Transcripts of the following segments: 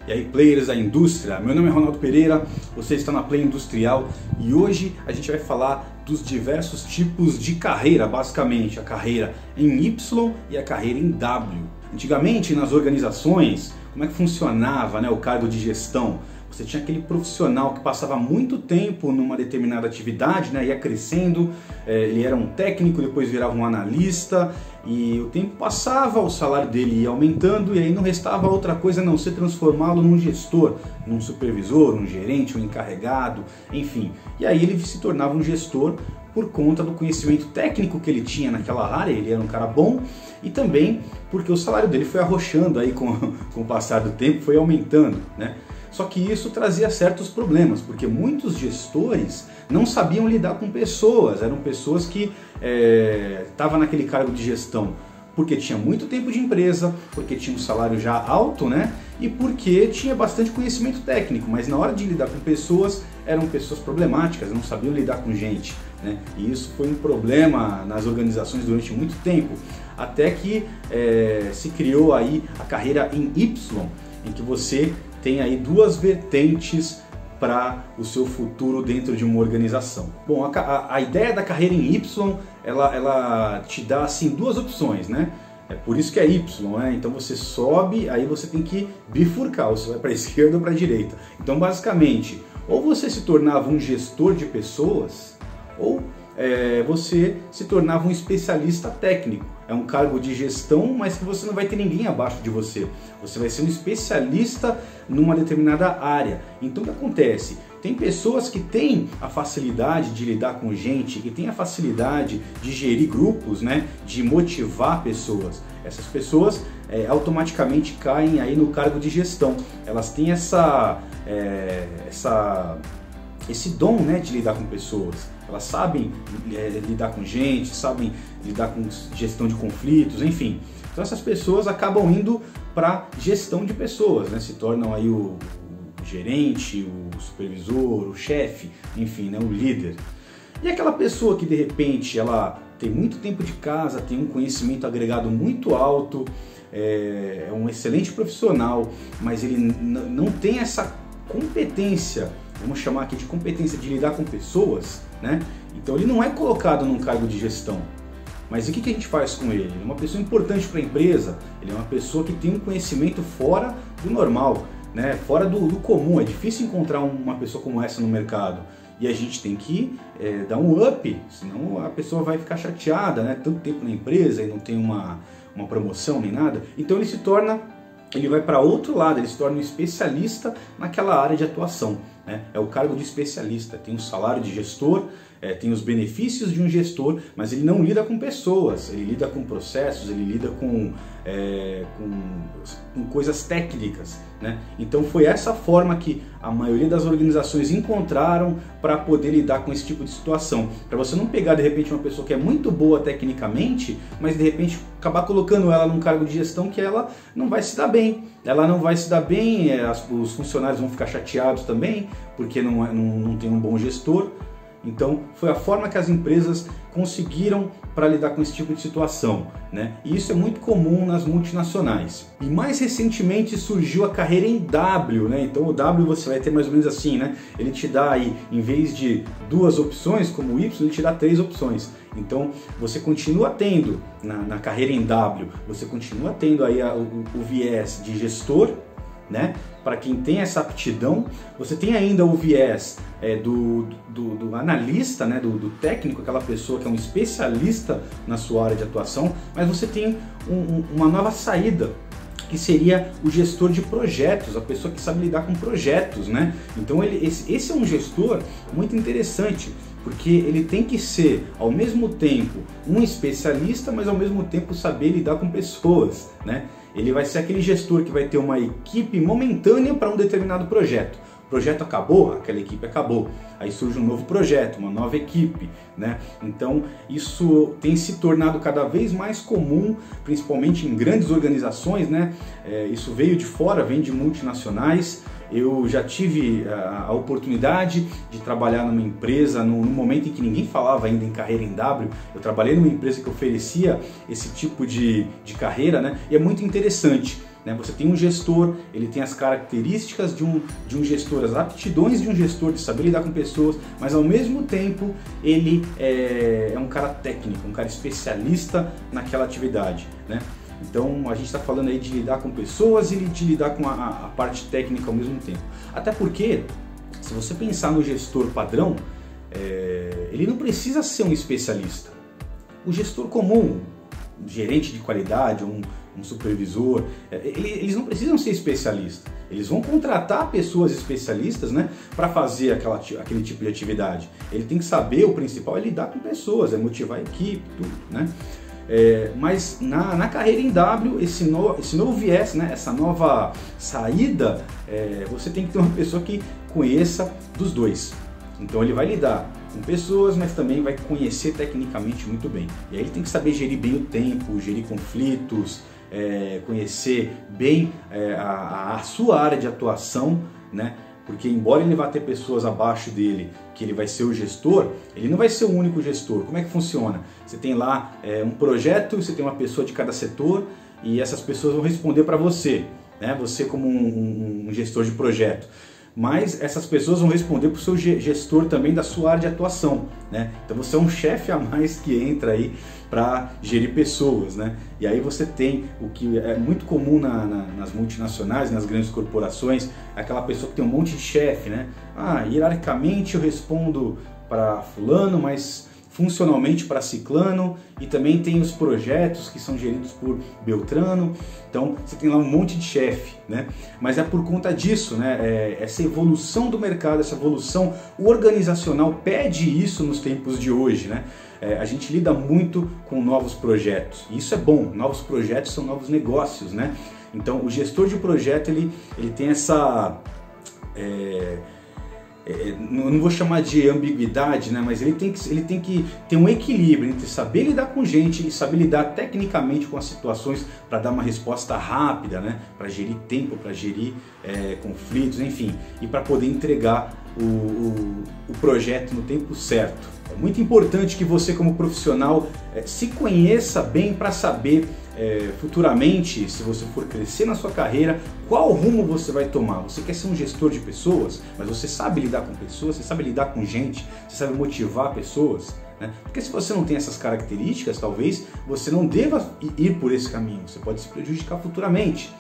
E aí, players da indústria, meu nome é Ronaldo Pereira, você está na Play Industrial e hoje a gente vai falar dos diversos tipos de carreira, basicamente a carreira em Y e a carreira em W. Antigamente nas organizações, como é que funcionava, né, o cargo de gestão? Você tinha aquele profissional que passava muito tempo numa determinada atividade, né, ia crescendo, ele era um técnico, depois virava um analista e o tempo passava, o salário dele ia aumentando e aí não restava outra coisa a não ser transformá-lo num gestor, num supervisor, um gerente, um encarregado, enfim. E aí ele se tornava um gestor por conta do conhecimento técnico que ele tinha naquela área, ele era um cara bom e também porque o salário dele foi arrochando aí com o passar do tempo, foi aumentando, né? Só que isso trazia certos problemas, porque muitos gestores não sabiam lidar com pessoas, eram pessoas que estavam naquele cargo de gestão porque tinha muito tempo de empresa, porque tinha um salário já alto, né? E porque tinha bastante conhecimento técnico, mas na hora de lidar com pessoas, eram pessoas problemáticas, não sabiam lidar com gente, né? E isso foi um problema nas organizações durante muito tempo, até que se criou aí a carreira em Y, em que você tem aí duas vertentes para o seu futuro dentro de uma organização. Bom, a ideia da carreira em Y, ela te dá assim duas opções, né? É por isso que é Y, né? Então você sobe, aí você tem que bifurcar, você vai para a esquerda ou para a direita. Então basicamente, ou você se tornava um gestor de pessoas, ou você se tornava um especialista técnico. É um cargo de gestão, mas que você não vai ter ninguém abaixo de você. Você vai ser um especialista numa determinada área. Então o que acontece? Tem pessoas que têm a facilidade de lidar com gente, que têm a facilidade de gerir grupos, né? De motivar pessoas. Essas pessoas automaticamente caem aí no cargo de gestão. Elas têm esse dom, né, de lidar com pessoas. Elas sabem lidar com gente, sabem lidar com gestão de conflitos, enfim. Então essas pessoas acabam indo para gestão de pessoas, né? Se tornam aí o gerente, o supervisor, o chefe, enfim, né, o líder. E aquela pessoa que de repente ela tem muito tempo de casa, tem um conhecimento agregado muito alto, é um excelente profissional, mas ele não tem essa competência, vamos chamar aqui de competência de lidar com pessoas, né? Então ele não é colocado num cargo de gestão. Mas o que a gente faz com ele? Ele é uma pessoa importante para a empresa, ele é uma pessoa que tem um conhecimento fora do normal, né? Fora do comum. É difícil encontrar uma pessoa como essa no mercado. E a gente tem que dar um up, senão a pessoa vai ficar chateada, né? Tanto tempo na empresa e não tem uma promoção nem nada. Então ele vai para outro lado, ele se torna um especialista naquela área de atuação, né? É o cargo de especialista, tem um salário de gestor, tem os benefícios de um gestor, mas ele não lida com pessoas, ele lida com processos, ele lida com coisas técnicas, né? Então foi essa forma que a maioria das organizações encontraram para poder lidar com esse tipo de situação. Para você não pegar de repente uma pessoa que é muito boa tecnicamente, mas de repente acabar colocando ela num cargo de gestão que ela não vai se dar bem. Ela não vai se dar bem, os funcionários vão ficar chateados também, porque não tem um bom gestor. Então foi a forma que as empresas conseguiram para lidar com esse tipo de situação, né? E isso é muito comum nas multinacionais. E mais recentemente surgiu a carreira em W, né? Então o W você vai ter mais ou menos assim, né? Ele te dá aí, em vez de duas opções como o Y, ele te dá três opções. Então você continua tendo na carreira em W, você continua tendo aí o viés de gestor, né? Para quem tem essa aptidão, você tem ainda o viés do analista, né? do técnico, aquela pessoa que é um especialista na sua área de atuação, mas você tem uma nova saída, que seria o gestor de projetos, a pessoa que sabe lidar com projetos, né? Então esse é um gestor muito interessante, porque ele tem que ser ao mesmo tempo um especialista, mas ao mesmo tempo saber lidar com pessoas, né? Ele vai ser aquele gestor que vai ter uma equipe momentânea para um determinado projeto. O projeto acabou, aquela equipe acabou. Aí surge um novo projeto, uma nova equipe, né? Então isso tem se tornado cada vez mais comum, principalmente em grandes organizações, né? Isso veio de fora, vem de multinacionais. Eu já tive a oportunidade de trabalhar numa empresa no momento em que ninguém falava ainda em carreira em W. Eu trabalhei numa empresa que oferecia esse tipo de carreira, né? E é muito interessante, né? Você tem um gestor, ele tem as características de um gestor, as aptidões de um gestor, de saber lidar com pessoas, mas ao mesmo tempo ele é um cara técnico, um cara especialista naquela atividade, né? Então a gente está falando aí de lidar com pessoas e de lidar com a parte técnica ao mesmo tempo. Até porque, se você pensar no gestor padrão, ele não precisa ser um especialista. O gestor comum, um gerente de qualidade, um supervisor, eles não precisam ser especialistas. Eles vão contratar pessoas especialistas, né, para fazer aquele tipo de atividade. Ele tem que saber, o principal é lidar com pessoas, é motivar a equipe, tudo, né? Mas na carreira em W, esse novo viés, né, essa nova saída, você tem que ter uma pessoa que conheça dos dois. Então ele vai lidar com pessoas, mas também vai conhecer tecnicamente muito bem. E aí ele tem que saber gerir bem o tempo, gerir conflitos, conhecer bem a sua área de atuação, né? Porque embora ele vá ter pessoas abaixo dele, que ele vai ser o gestor, ele não vai ser o único gestor. Como é que funciona? Você tem lá um projeto, você tem uma pessoa de cada setor e essas pessoas vão responder para você, né? Você como um gestor de projeto. Mas essas pessoas vão responder para o seu gestor também da sua área de atuação, né? Então você é um chefe a mais que entra aí para gerir pessoas, né? E aí você tem o que é muito comum nas multinacionais, nas grandes corporações, aquela pessoa que tem um monte de chefe, né? Hierarquicamente eu respondo para fulano, mas funcionalmente para ciclano, e também tem os projetos que são geridos por Beltrano. Então você tem lá um monte de chefe, né? Mas é por conta disso, né? Essa evolução do mercado, essa evolução organizacional pede isso nos tempos de hoje, né? A gente lida muito com novos projetos, e isso é bom. Novos projetos são novos negócios, né? Então o gestor de projeto ele tem essa não vou chamar de ambiguidade, né? Mas ele tem que ter um equilíbrio entre saber lidar com gente e saber lidar tecnicamente com as situações para dar uma resposta rápida, né? Para gerir tempo, para gerir conflitos, enfim, e para poder entregar o projeto no tempo certo. É muito importante que você, como profissional, se conheça bem para saber futuramente, se você for crescer na sua carreira, qual rumo você vai tomar. Você quer ser um gestor de pessoas, mas você sabe lidar com pessoas, você sabe lidar com gente, você sabe motivar pessoas, né? Porque se você não tem essas características, talvez você não deva ir por esse caminho, você pode se prejudicar futuramente.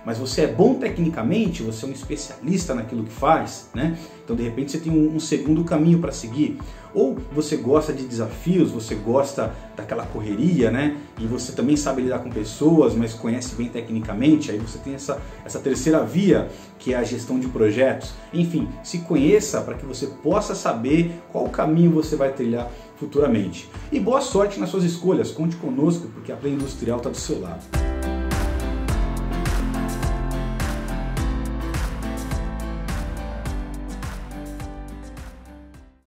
Mas você é bom tecnicamente, você é um especialista naquilo que faz, né? Então de repente você tem um segundo caminho para seguir. Ou você gosta de desafios, você gosta daquela correria, né? E você também sabe lidar com pessoas, mas conhece bem tecnicamente. Aí você tem essa terceira via, que é a gestão de projetos. Enfim, se conheça para que você possa saber qual caminho você vai trilhar futuramente. E boa sorte nas suas escolhas, conte conosco, porque a Play Industrial está do seu lado.